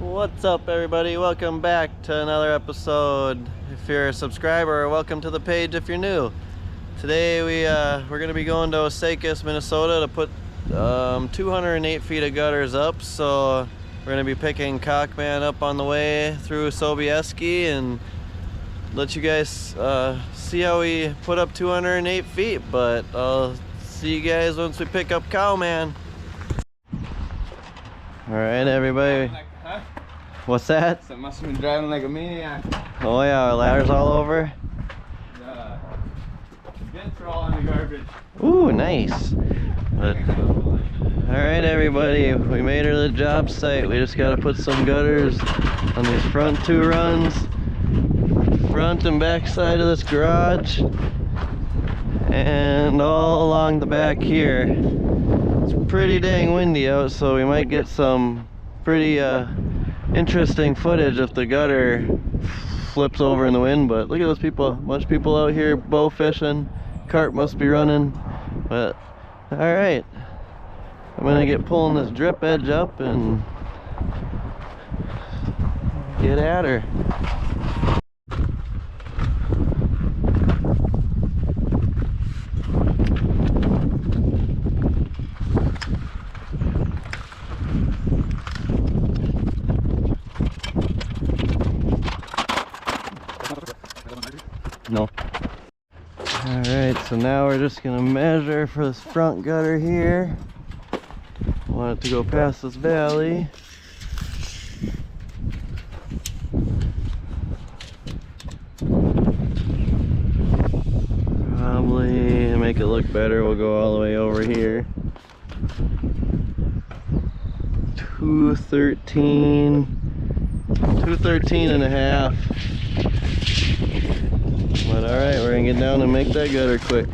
What's up, everybody? Welcome back to another episode. If you're a subscriber, welcome to the page if you're new. Today we're going to be going to Osakis, Minnesota to put 208 feet of gutters up. So we're going to be picking Cockman up on the way through Sobieski and let you guys see how we put up 208 feet. But I'll see you guys once we pick up Cowman. Alright, everybody. What's that? So I must have been driving like a maniac. Oh yeah, our ladder's all over. The vents are all in the garbage. Ooh, nice. But alright, everybody, we made it to the job site. We just gotta put some gutters on these front two runs, front and back side of this garage, and all along the back here. It's pretty dang windy out, so we might get some pretty interesting footage if the gutter flips over in the wind. But look at those people, a bunch of people out here bow fishing. Cart must be running. But all right, I'm gonna get pulling this drip edge up and get at her. No. Alright, so now we're just gonna measure for this front gutter here. Want it to go past this valley. Probably to make it look better, we'll go all the way over here. 213 and a half. But alright, we're gonna get down and make that gutter quick.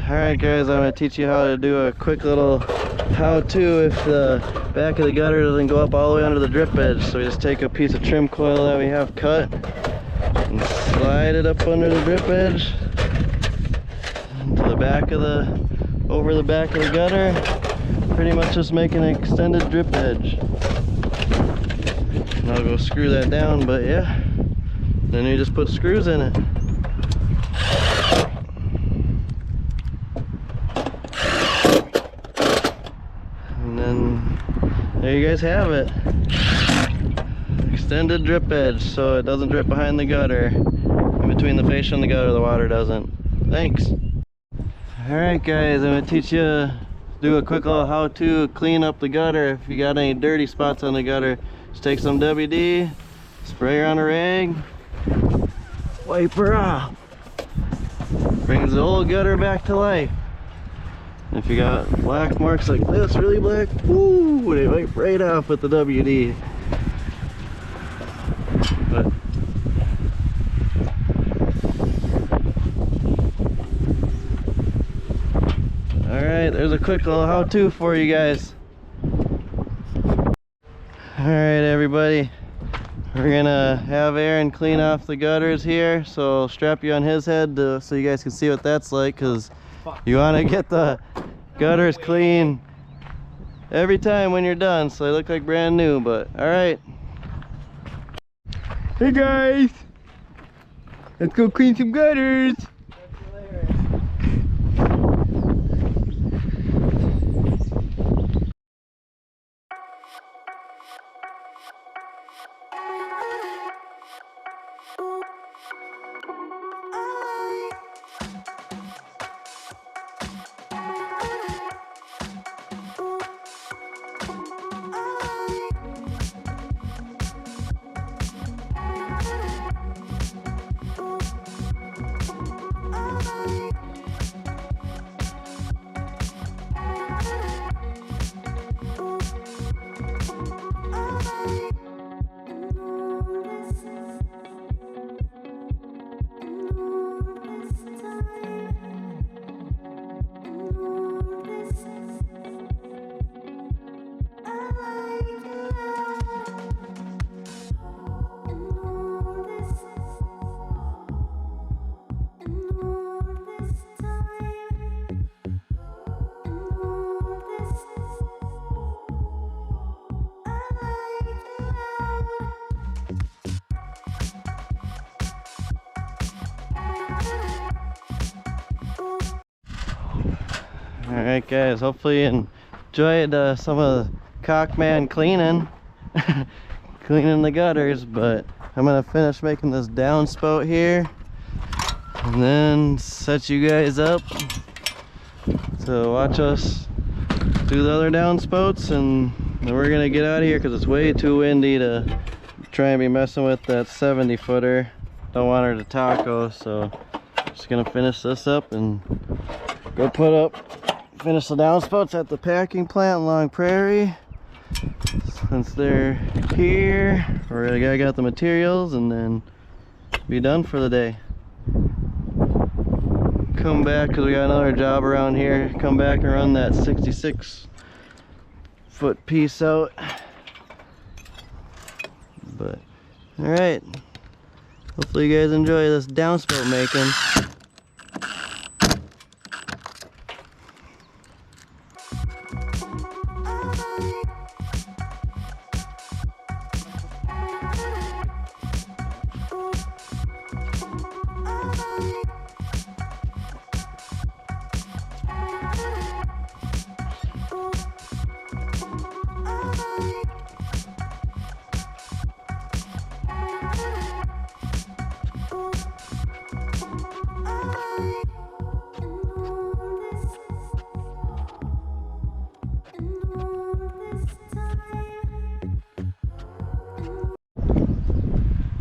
Alright guys, I'm going to teach you how to do a quick little how-to if the back of the gutter doesn't go up all the way under the drip edge. So we just take a piece of trim coil that we have cut and slide it up under the drip edge to the back of over the back of the gutter. Pretty much just make an extended drip edge. And I'll go screw that down, but yeah. Then you just put screws in it. And then there you guys have it. Extended drip edge so it doesn't drip behind the gutter. In between the fascia and the gutter, the water doesn't. Thanks. Alright guys, I'm going to teach you do a quick little how to clean up the gutter. If you got any dirty spots on the gutter, just take some WD, spray her on a rag, wipe her off. Brings the whole gutter back to life. If you got black marks like this, really black, woo, they wipe right off with the WD. But alright, there's a quick little how-to for you guys. Alright everybody, we're gonna have Aaron clean off the gutters here, so I'll strap you on his head so you guys can see what that's like, because you want to get the gutters clean every time when you're done so they look like brand new. But alright, hey guys, let's go clean some gutters. Alright guys, hopefully you enjoyed some of the Cockman cleaning cleaning the gutters, but I'm gonna finish making this downspout here and then set you guys up to watch us do the other downspouts, and then we're gonna get out of here because it's way too windy to try and be messing with that 70 footer. Don't want her to taco, so just gonna finish this up and go finish the downspouts at the packing plant in Long Prairie. Since they're here, I got the materials, and then be done for the day. Come back because we got another job around here. Come back and run that 66-foot piece out. But alright, hopefully you guys enjoy this downspout making.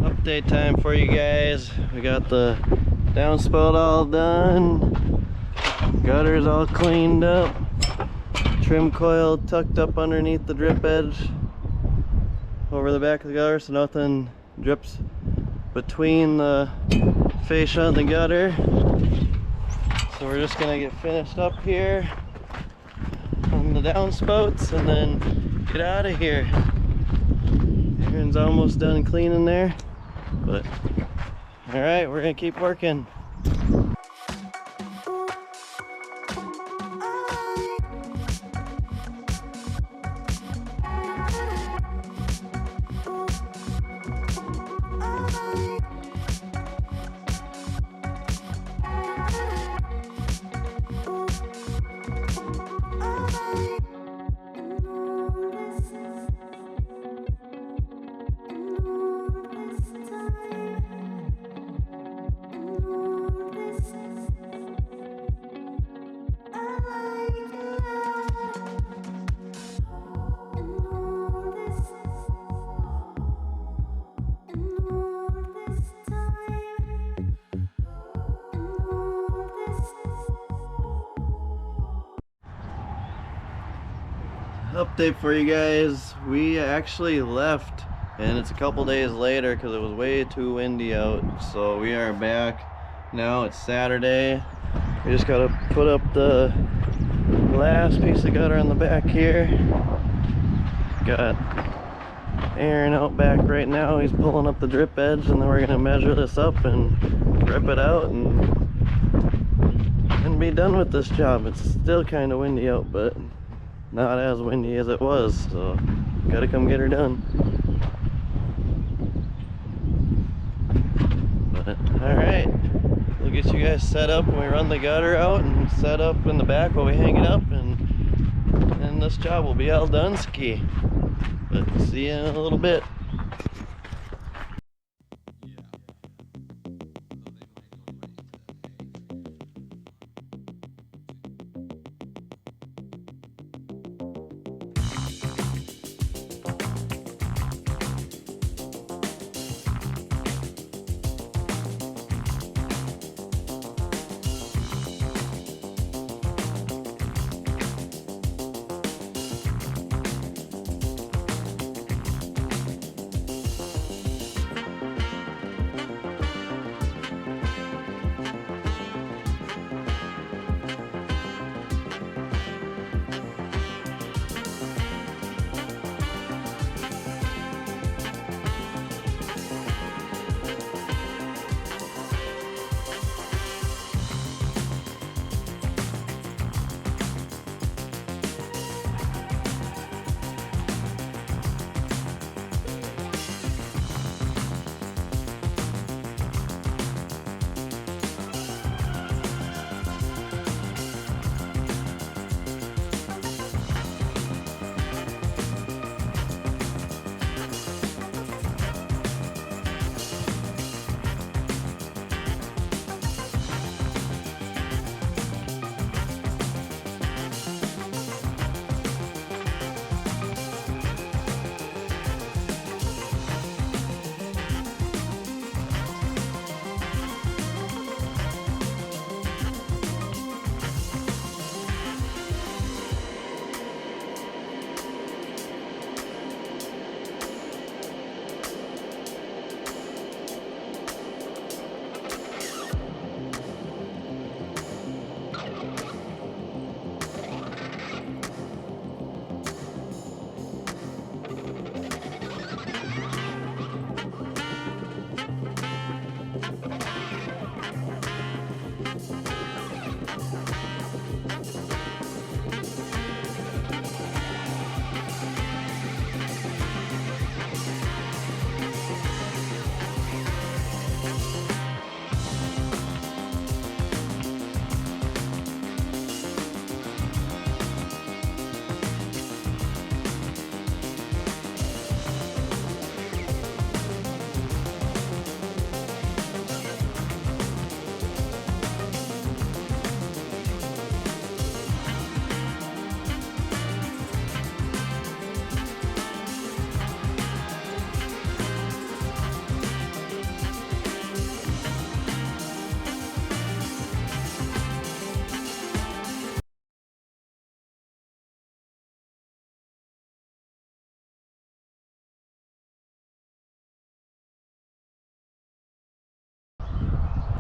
Update time for you guys. We got the downspout all done, gutters all cleaned up, trim coil tucked up underneath the drip edge over the back of the gutter so nothing drips between the fascia and the gutter. So So we're just gonna get finished up here on the downspouts and then get out of here. Aaron's almost done cleaning there, but all right, we're gonna keep working. Update for you guys, we actually left and it's a couple days later because it was way too windy out. So we are back now. It's Saturday. We just gotta put up the last piece of gutter on the back here. Got Aaron out back right now. He's pulling up the drip edge, and then we're gonna measure this up and rip it out and be done with this job. It's still kind of windy out, but not as windy as it was, so gotta come get her done. But all right, we'll get you guys set up when we run the gutter out and set up in the back while we hang it up, and this job will be all done ski. But see you in a little bit.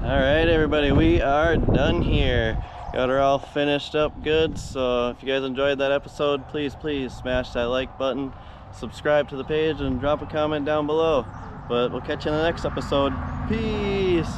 All right, everybody, we are done here. Got her all finished up good. So if you guys enjoyed that episode, please smash that like button, subscribe to the page, and drop a comment down below. But we'll catch you in the next episode. Peace.